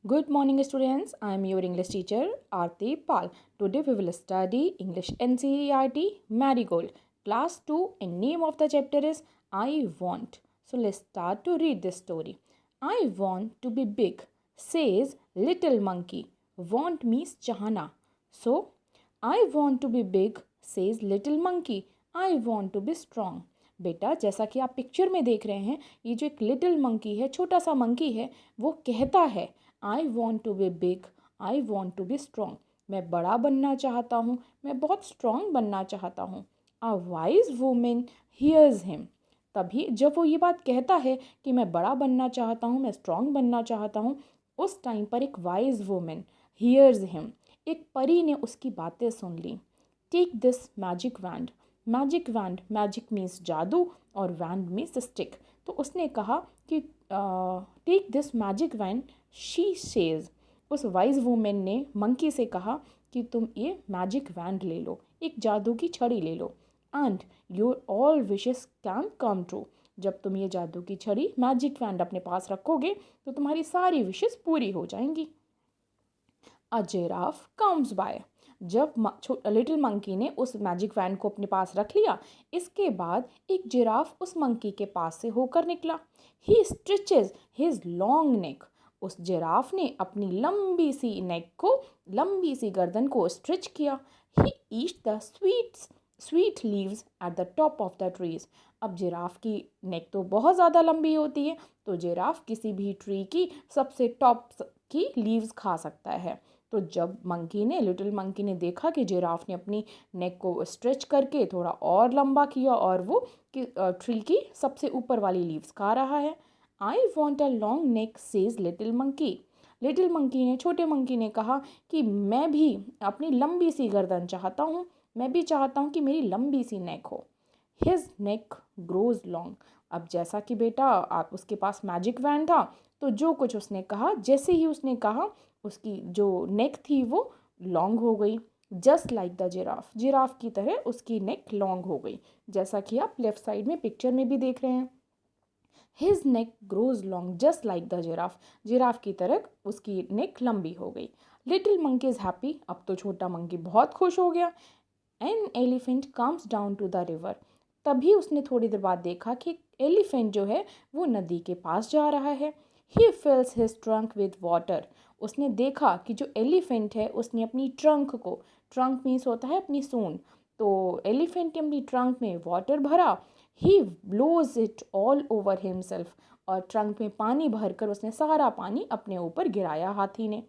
Good morning, students. I am your English teacher, Aarti Pal. Today we will study English NCERT Marigold, Class 2, and name of the chapter is I Want. So let's start to read this story. I want to be big, says little monkey. Want means chahana. So, I want to be big, says little monkey. I want to be strong. बेटा जैसा कि आप picture में देख रहे हैं, ये जो एक लिटिल मंकी है, छोटा सा मंकी है, वो कहता है I want to be big, I want to be strong. मैं बड़ा बनना चाहता हूँ, मैं बहुत स्ट्रॉन्ग बनना चाहता हूँ। A wise women hears him. तभी जब वो ये बात कहता है कि मैं बड़ा बनना चाहता हूँ, मैं स्ट्रॉन्ग बनना चाहता हूँ, उस टाइम पर एक वाइज वुमेन हियर्स हिम, एक परी ने उसकी बातें सुन ली। Take this magic wand. Magic wand, magic means जादू और वैंड मीन्स स्टिक। तो उसने कहा कि take this magic wand, she says. उस वाइज वुमेन ने मंकी से कहा कि तुम ये मैजिक वैंड ले लो, एक जादू की छड़ी ले लो, and your all wishes can come true. जब तुम ये जादू की छड़ी मैजिक वैंड अपने पास रखोगे तो तुम्हारी सारी विशेस पूरी हो जाएंगी। अ जिराफ कम्स बाय। जब लिटिल मंकी ने उस मैजिक वैन को अपने पास रख लिया, इसके बाद एक जिराफ उस मंकी के पास से होकर निकला। ही स्ट्रेचेज हिज लॉन्ग नेक। उस जिराफ ने अपनी लंबी सी नेक को, लंबी सी गर्दन को स्ट्रेच किया। He eat the sweet leaves at the top of the trees. अब जिराफ की नेक तो बहुत ज़्यादा लंबी होती है, तो जिराफ किसी भी ट्री की सबसे टॉप की लीव्स खा सकता है। तो जब लिटिल मंकी ने देखा कि जिराफ ने अपनी नेक को स्ट्रेच करके थोड़ा और लंबा किया और वो ट्री की सबसे ऊपर वाली लीव्स खा रहा है। I want a long neck, says little monkey. Little monkey ने, छोटे मंकी ने कहा कि मैं भी अपनी लंबी सी गर्दन चाहता हूँ, मैं भी चाहता हूँ कि मेरी लंबी सी नेक हो। His neck grows long. अब जैसा कि बेटा आप उसके पास मैजिक वैन था, तो जो कुछ उसने कहा, जैसे ही उसने कहा उसकी जो नेक थी वो लॉन्ग हो गई। Just like the giraffe, giraffe की तरह उसकी नेक लॉन्ग हो गई, जैसा कि आप लेफ्ट साइड में पिक्चर में भी देख रहे हैं। His neck grows long just like the giraffe, giraffe की तरह उसकी नेक लंबी हो गई। Little monkey is happy. अब तो छोटा मंकी बहुत खुश हो गया। An elephant comes down to the river. तभी उसने थोड़ी देर बाद देखा कि एलिफेंट जो है वो नदी के पास जा रहा है। ही फिल्स हिज ट्रंक विद वाटर। उसने देखा कि जो एलिफेंट है उसने अपनी ट्रंक को, ट्रंक मीन्स होता है अपनी सूंड, तो एलिफेंट ने अपनी ट्रंक में वाटर भरा। He blows it all over himself. और ट्रंक में पानी भरकर उसने सारा पानी अपने ऊपर गिराया हाथी ने।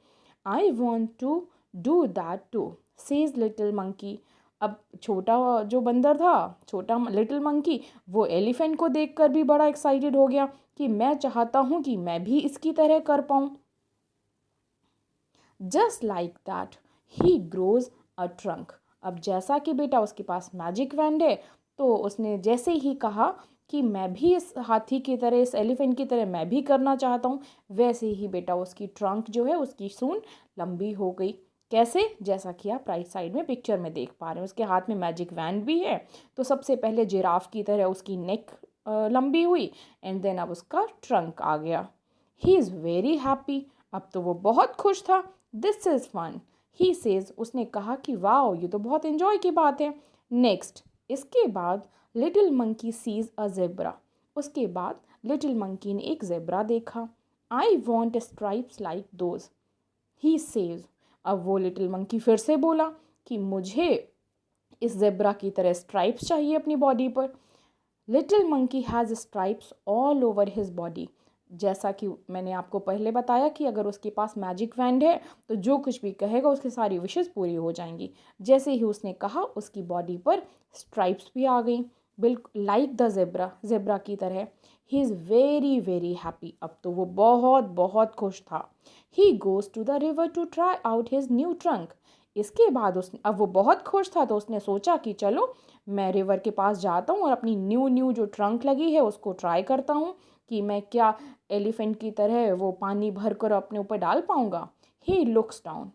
I want to do that too, says little monkey. अब छोटा जो बंदर था, छोटा लिटिल मंकी, वो एलिफेंट को देखकर भी बड़ा एक्साइटेड हो गया कि मैं चाहता हूँ कि मैं भी इसकी तरह कर पाऊँ। Just like that he grows a trunk. अब जैसा कि बेटा उसके पास मैजिक वैंड है, तो उसने जैसे ही कहा कि मैं भी इस हाथी की तरह, इस एलिफेंट की तरह मैं भी करना चाहता हूँ, वैसे ही बेटा उसकी ट्रंक जो है, उसकी सूंड लंबी हो गई। कैसे? जैसा कि आप राइट साइड में पिक्चर में देख पा रहे हैं, उसके हाथ में मैजिक वैंड भी है। तो सबसे पहले जिराफ की तरह उसकी नेक लंबी हुई, एंड देन अब उसका ट्रंक आ गया। He is very happy. अब तो वो बहुत खुश था। This is fun, he says. उसने कहा कि वाओ, ये तो बहुत इन्जॉय की बात है। नेक्स्ट, इसके बाद little monkey sees a zebra. उसके बाद लिटिल मंकी ने एक जेब्रा देखा। I want stripes like those, he says. अब वो लिटिल मंकी फिर से बोला कि मुझे इस जेब्रा की तरह स्ट्राइप्स चाहिए अपनी बॉडी पर। Little monkey has stripes all over his body. जैसा कि मैंने आपको पहले बताया कि अगर उसके पास मैजिक वैंड है तो जो कुछ भी कहेगा उसकी सारी विशेस पूरी हो जाएंगी। जैसे ही उसने कहा उसकी बॉडी पर स्ट्राइप्स भी आ गई, बिल्कुल लाइक द जेब्रा, जेब्रा की तरह। He is very very happy. अब तो वो बहुत बहुत खुश था। He goes to the river to try out his new trunk. इसके बाद उसने, अब वो बहुत खुश था तो उसने सोचा कि चलो मैं रिवर के पास जाता हूँ और अपनी न्यू न्यू जो ट्रंक लगी है उसको ट्राई करता हूँ कि मैं क्या एलिफेंट की तरह वो पानी भर कर अपने ऊपर डाल पाऊँगा। He looks down.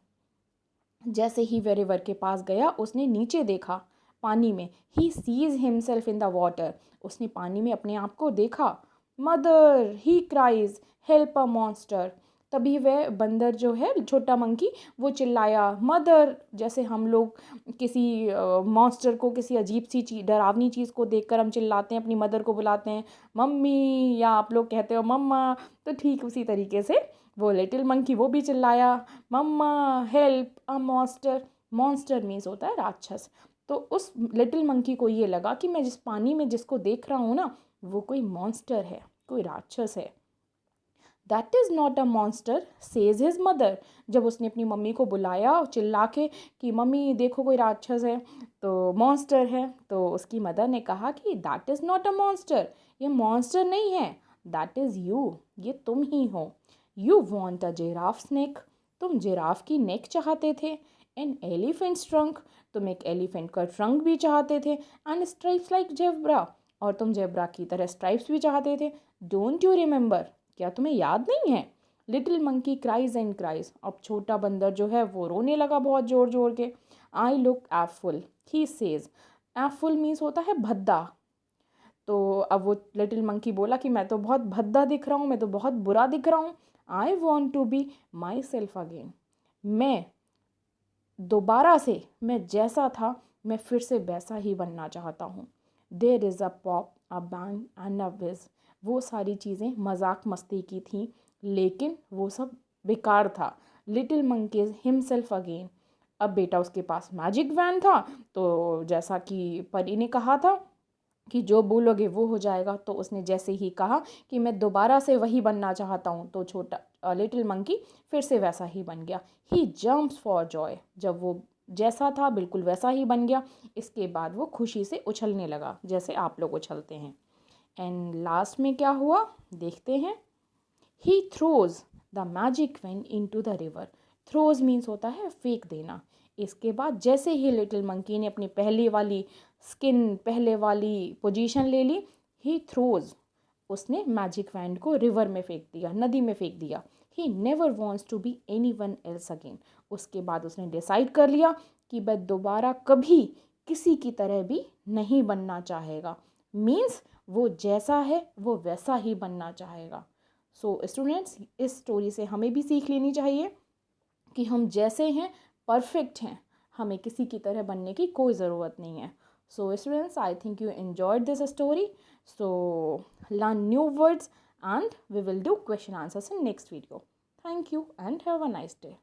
जैसे ही वह रिवर के पास गया, उसने नीचे देखा पानी में। He sees himself in the water. उसने पानी में अपने आप को देखा। Mother, he cries, help a monster. तभी वह बंदर जो है, छोटा मंकी, वो चिल्लाया मदर। जैसे हम लोग किसी मॉन्स्टर को, किसी अजीब सी चीज़, डरावनी चीज़ को देखकर हम चिल्लाते हैं, अपनी मदर को बुलाते हैं मम्मी, या आप लोग कहते हो मम्मा। तो ठीक उसी तरीके से वो लिटिल मंकी वो भी चिल्लाया mama help a monster. Monster means होता है राक्षस। तो उस लिटिल मंकी को ये लगा कि मैं जिस पानी में जिसको देख रहा हूँ ना, वो कोई मॉन्स्टर है, कोई राक्षस है। That is not a monster says his mother. जब उसने अपनी मम्मी को बुलाया चिल्ला के कि मम्मी देखो कोई राक्षस है, तो मॉन्स्टर है, तो उसकी मदर ने कहा कि that is not a monster, ये मॉन्स्टर नहीं है, दैट इज़ यू, ये तुम ही हो। You want a giraffe snake, तुम जिराफ की नेक चाहते थे। एन एलिफेंट्स ट्रंक, तुम एक एलिफेंट का ट्रंक भी चाहते थे। एंड स्ट्राइप्स लाइक जेब्रा, और तुम जेब्रा की तरह स्ट्राइप्स भी चाहते थे। डोंट यू रिमेंबर, क्या तुम्हें याद नहीं है। Little monkey cries and cries, अब छोटा बंदर जो है वो रोने लगा बहुत ज़ोर ज़ोर के। I look awful, he says. Awful means होता है भद्दा। तो अब वो लिटिल मंकी बोला कि मैं तो बहुत भद्दा दिख रहा हूँ, मैं तो बहुत बुरा दिख रहा हूँ। I want to be myself again, मैं दोबारा से, मैं जैसा था मैं फिर से वैसा ही बनना चाहता हूँ। There is a pop a bang and a whizz, वो सारी चीज़ें मजाक मस्ती की थी, लेकिन वो सब बेकार था। लिटिल मंकीज हिमसेल्फ अगेन, अब बेटा उसके पास मैजिक वैन था, तो जैसा कि परी ने कहा था कि जो बोलोगे वो हो जाएगा, तो उसने जैसे ही कहा कि मैं दोबारा से वही बनना चाहता हूँ, तो छोटा लिटिल मंकी फिर से वैसा ही बन गया। ही जम्प्स फॉर जॉय, जब वो जैसा था बिल्कुल वैसा ही बन गया, इसके बाद वो खुशी से उछलने लगा जैसे आप लोग उछलते हैं। एंड लास्ट में क्या हुआ देखते हैं। He throws the magic wand into the river, throws means होता है फेंक देना। इसके बाद जैसे ही लिटिल मंकी ने अपनी पहले वाली स्किन, पहले वाली पोजीशन ले ली, ही थ्रोज, उसने मैजिक वैंड को रिवर में फेंक दिया, नदी में फेंक दिया। He never wants to be anyone else again, उसके बाद उसने डिसाइड कर लिया कि वह दोबारा कभी किसी की तरह भी नहीं बनना चाहेगा। मीन्स वो जैसा है वो वैसा ही बनना चाहेगा। सो स्टूडेंट्स, इस स्टोरी से हमें भी सीख लेनी चाहिए कि हम जैसे हैं परफेक्ट हैं, हमें किसी की तरह बनने की कोई ज़रूरत नहीं है। So students, I think you enjoyed this story. So learn new words and we will do question answers in next video. Thank you and have a nice day.